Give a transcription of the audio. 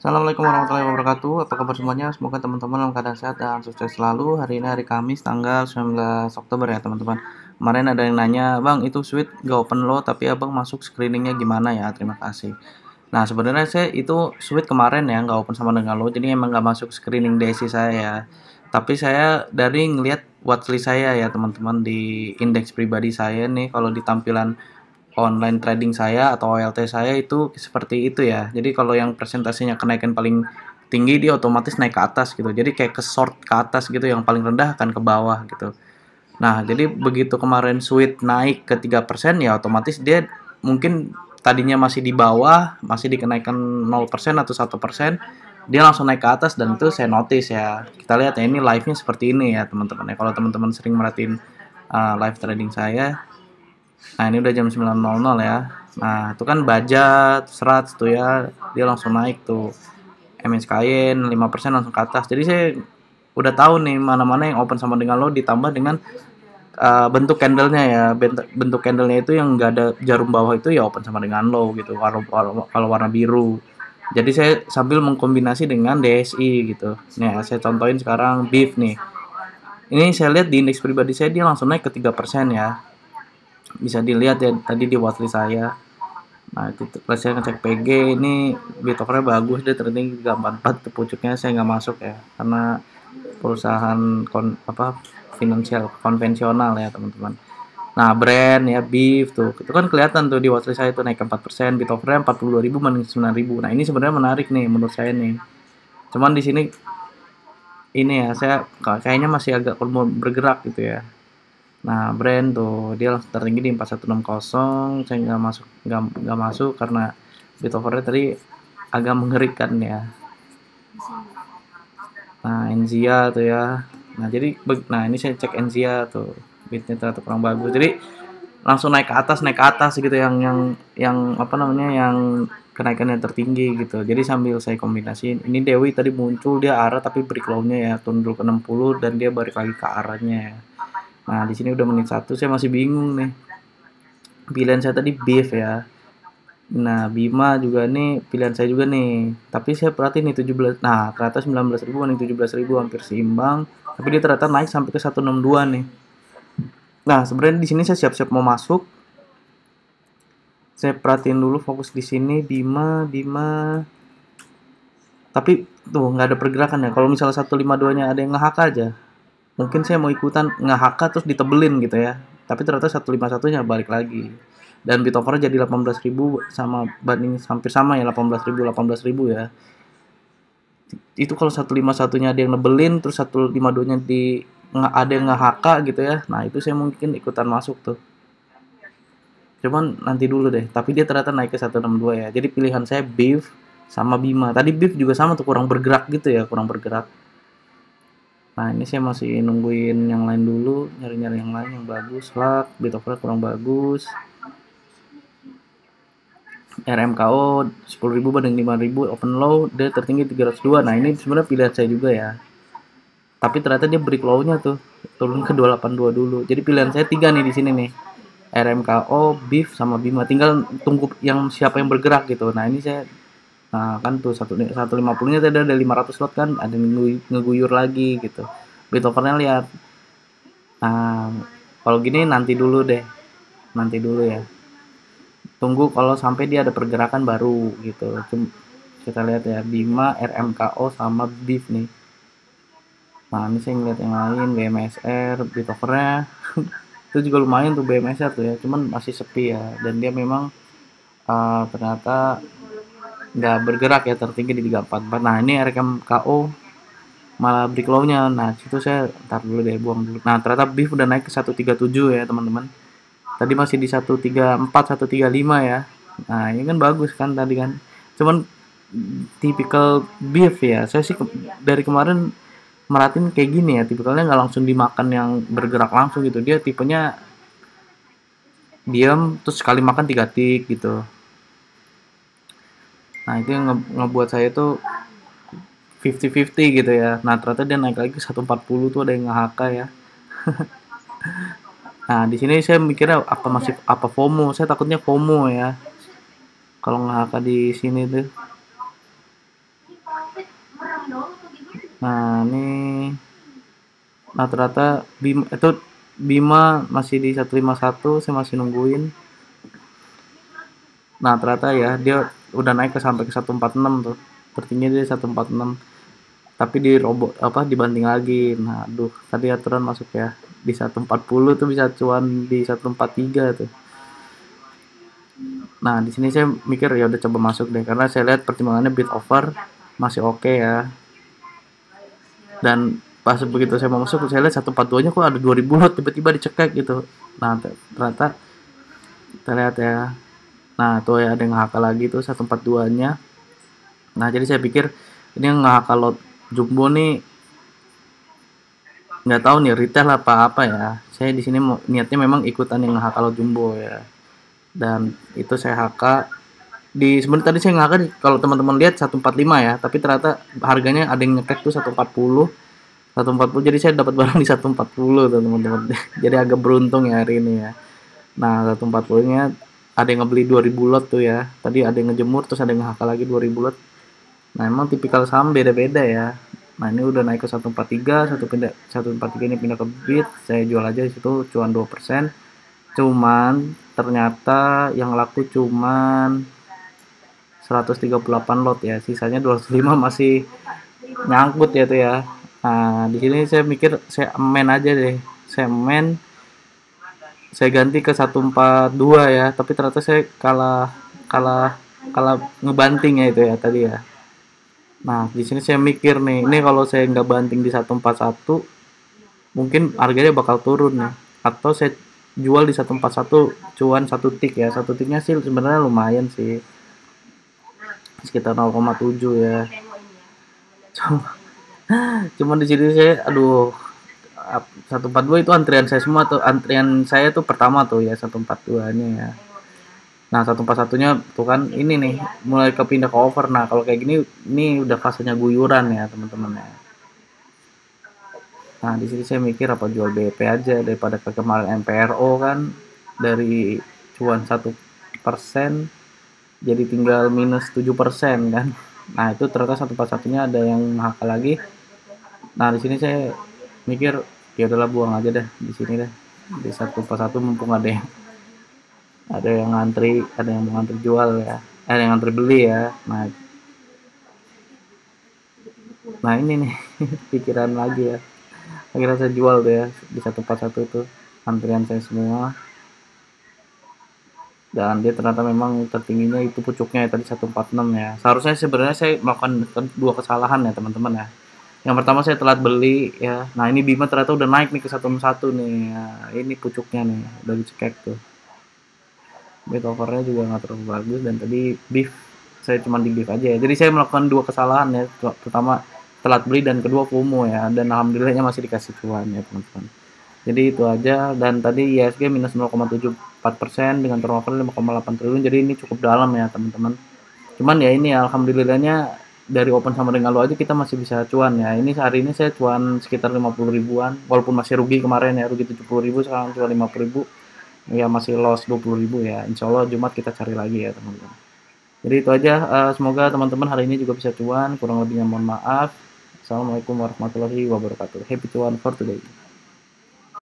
Assalamualaikum warahmatullahi wabarakatuh. Apa kabar semuanya? Semoga teman-teman dalam keadaan sehat dan sukses selalu. Hari ini hari Kamis tanggal 19 Oktober ya teman-teman. Kemarin ada yang nanya, "Bang, itu Sweet gak open low tapi Abang masuk screeningnya gimana ya?" Terima kasih. Nah, sebenarnya saya itu Sweet kemarin ya nggak open sama dengan low, jadi emang nggak masuk screening DSI saya ya. Tapi saya dari ngelihat watchlist saya ya teman-teman di indeks pribadi saya nih kalau di tampilan online trading saya atau OLT saya itu seperti itu ya. Jadi kalau yang presentasinya kenaikan paling tinggi dia otomatis naik ke atas gitu. Jadi kayak ke short ke atas gitu, yang paling rendah akan ke bawah gitu. Nah, jadi begitu kemarin Sweet naik ke 3% ya otomatis dia mungkin tadinya masih di bawah, masih dikenaikan 0% atau 1%, dia langsung naik ke atas dan itu saya notice ya. Kita lihat ya ini live-nya seperti ini ya teman-teman ya. Kalau teman-teman sering merhatiin live trading saya, nah ini udah jam 9.00 ya. Nah itu kan baja serat tuh ya, dia langsung naik tuh MSKN 5% langsung ke atas. Jadi saya udah tahu nih mana-mana yang open sama dengan low, ditambah dengan bentuk candlenya ya. Bentuk candlenya itu yang nggak ada jarum bawah itu ya open sama dengan low gitu, kalau warna biru. Jadi saya sambil mengkombinasi dengan DSI gitu. Nih saya contohin sekarang beef nih. Ini saya lihat di indeks pribadi saya dia langsung naik ke 3% ya. Bisa dilihat ya tadi di watchlist saya. Nah itu pas saya ngecek PG ini Bitcoinnya bagus, dia tertinggi 344 tuh pucuknya. Saya nggak masuk ya karena perusahaan finansial konvensional ya teman-teman. Nah brand ya beef tuh itu kan kelihatan tuh di watchlist saya itu naik 4%, Bitcoinnya 42.000 banding 9.000. Nah ini sebenarnya menarik nih menurut saya nih. Cuman di sini ini ya saya kayaknya masih agak perlu bergerak gitu ya. Nah, brand tuh dia langsung tertinggi di 4160. Saya nggak masuk karena bid overnya tadi agak mengerikan ya. Nah, Enzia tuh ya. Nah ini saya cek Enzia tuh, bidnya ternyata kurang bagus. Jadi langsung naik ke atas gitu, yang apa namanya, yang kenaikannya tertinggi gitu. Jadi sambil saya kombinasiin, ini Dewi tadi muncul dia arah tapi break low-nya ya turun dulu ke 60 dan dia balik lagi ke arahnya ya. Nah, di sini udah menit 1 saya masih bingung nih. Pilihan saya tadi beef ya. Nah, Bima juga nih pilihan saya juga nih. Tapi saya perhatiin nih 17. Nah, ternyata 19.000 banding 17.000 hampir seimbang. Tapi dia ternyata naik sampai ke 162 nih. Nah, sebenarnya di sini saya siap-siap mau masuk. Saya perhatiin dulu fokus di sini Bima. Tapi tuh nggak ada pergerakan ya. Kalau misalnya 152-nya ada yang nge-HK aja, mungkin saya mau ikutan nge-HK terus ditebelin gitu ya. Tapi ternyata 151-nya balik lagi. Dan bid offer jadi 18.000 sama banding hampir sama ya, 18.000 ya. Itu kalau 151-nya ada yang nebelin terus 152-nya ada yang nge-HK gitu ya. Nah, itu saya mungkin ikutan masuk tuh. Cuman nanti dulu deh. Tapi dia ternyata naik ke 162 ya. Jadi pilihan saya beef sama Bima. Tadi beef juga sama tuh, kurang bergerak gitu ya, kurang bergerak. Nah ini saya masih nungguin yang lain dulu, nyari-nyari yang lain yang bagus. Slug, bid offer kurang bagus. RMKO 10.000 banding 5.000, open low dia tertinggi 302. Nah ini sebenarnya pilihan saya juga ya. Tapi ternyata dia break low-nya tuh turun ke 282 dulu. Jadi pilihan saya 3 nih di sini nih. RMKO, Beef sama Bima. Tinggal tunggu yang siapa yang bergerak gitu. Nah ini saya, nah kan tuh 150-nya tadi ada 500 lot kan, ada ngeguyur lagi gitu. Bid offernya lihat. Nah, kalau gini nanti dulu deh. Nanti dulu ya. Tunggu kalau sampai dia ada pergerakan baru gitu. Kita lihat ya Bima, RMKO sama Beef nih. Nah, ini saya ngeliat yang lain, BMSR, bid offernya itu juga lumayan tuh BMSR tuh ya. Cuman masih sepi ya, dan dia memang ternyata nggak bergerak ya, tertinggi di 344. Nah ini RMKO malah break low-nya. Nah situ saya ntar dulu deh, buang dulu. Nah ternyata beef udah naik ke 137 ya teman-teman. Tadi masih di 134 135 ya. Nah ini kan bagus kan tadi kan. Cuman tipikal beef ya, saya sih dari kemarin merhatiin kayak gini ya, tipikalnya nggak langsung dimakan yang bergerak langsung gitu. Dia tipenya diam terus sekali makan 3 tik gitu. Nah itu yang ngebuat saya tuh 50-50 gitu ya. Nah ternyata dia naik lagi 140 tuh, ada yang nge-HK ya. Nah di sini saya mikirnya apa FOMO. Saya takutnya FOMO ya kalau nge-HK di sini tuh. Nah ini, nah ternyata Bima masih di 151, saya masih nungguin. Nah ternyata ya dia udah naik sampai ke 146 tuh, tertinggi dia 146, tapi dibanting lagi. Nah aduh, tadi aturan masuk ya di 140 tuh, bisa cuan di 143 tuh. Nah di sini saya mikir ya udah coba masuk deh, karena saya lihat pertimbangannya bid offer masih oke ya. Dan pas begitu saya mau masuk, saya lihat 142 nya kok ada 2000 lot, tiba-tiba dicekek gitu. Nah ternyata kita lihat ya, nah tuh ya ada yang HK lagi tuh 142 nya. Nah jadi saya pikir ini yang HK lot jumbo nih, nggak tahu nih retail apa ya. Saya di sini niatnya memang ikutan yang HK lot jumbo ya, dan itu saya HK di, sebenarnya tadi saya ngakak kalau teman-teman lihat 145 ya, tapi ternyata harganya ada yang nyekek tuh 140, jadi saya dapat barang di 140 tuh teman-teman. Jadi agak beruntung ya hari ini ya. Nah 140 nya ada yang ngebeli 2000 lot tuh ya, tadi ada yang ngejemur, terus ada yang HK lagi 2000 lot. Nah emang tipikal saham beda-beda ya. Nah ini udah naik ke 143, 143 ini pindah ke bid, saya jual aja di situ, cuan 2%. Cuman ternyata yang laku cuman 138 lot ya, sisanya 205 masih nyangkut ya tuh ya. Nah di sini saya mikir saya amen aja deh, saya ganti ke 142 ya, tapi ternyata saya kalah kalah kalah ngebanting ya itu ya tadi ya. Nah di sini saya mikir nih, ini kalau saya nggak banting di 141 mungkin harganya bakal turun nih, atau saya jual di 141 cuan satu tik ya. Satu tiknya sih sebenarnya lumayan sih, sekitar 0,7 ya. Cuman di sini saya aduh, 142 itu antrian saya semua tuh, antrian saya tuh pertama tuh ya 142 nya ya. Nah 141 nya tuh kan ini nih mulai kepindah ke over. Nah kalau kayak gini ini udah fasenya guyuran ya teman-teman ya. Nah di sini saya mikir apa jual BP aja daripada ke kemarin MPRO kan, dari cuan 1% jadi tinggal minus 7% kan. Nah itu ternyata 141 nya ada yang HK lagi. Nah di sini saya mikir ya udahlah buang aja dah di sini dah, di 141 mumpung ada yang ngantri, ada yang mau ngantri jual ya, ada yang ngantri beli ya. Nah ini nih pikiran lagi ya, akhirnya saya jual tuh ya di 141 itu, antrian saya semua. Dan dia ternyata memang tertingginya itu pucuknya ya, tadi 146 ya. Seharusnya sebenarnya saya melakukan dua kesalahan ya teman-teman ya. Yang pertama saya telat beli ya. Nah ini Bima ternyata udah naik nih ke 161 nih ya. Ini pucuknya nih udah dicekek tuh. Bid overnya juga nggak terlalu bagus, dan tadi beef saya cuma di beef aja ya. Jadi saya melakukan dua kesalahan ya, pertama telat beli dan kedua FOMO ya, dan alhamdulillahnya masih dikasih cuan ya teman-teman. Jadi itu aja, dan tadi ISG minus 0,74% dengan turnover 5,8 triliun, jadi ini cukup dalam ya teman-teman. Cuman ya ini alhamdulillahnya dari open sama dengan lo aja kita masih bisa cuan ya. Ini hari ini saya cuan sekitar 50 ribuan, walaupun masih rugi kemarin ya, rugi 70 ribu, sekarang cuan 50 ribu ya, masih loss 20 ribu ya. Insya Allah Jumat kita cari lagi ya teman-teman. Jadi itu aja, semoga teman-teman hari ini juga bisa cuan, kurang lebihnya mohon maaf. Assalamualaikum warahmatullahi wabarakatuh. Happy cuan for today.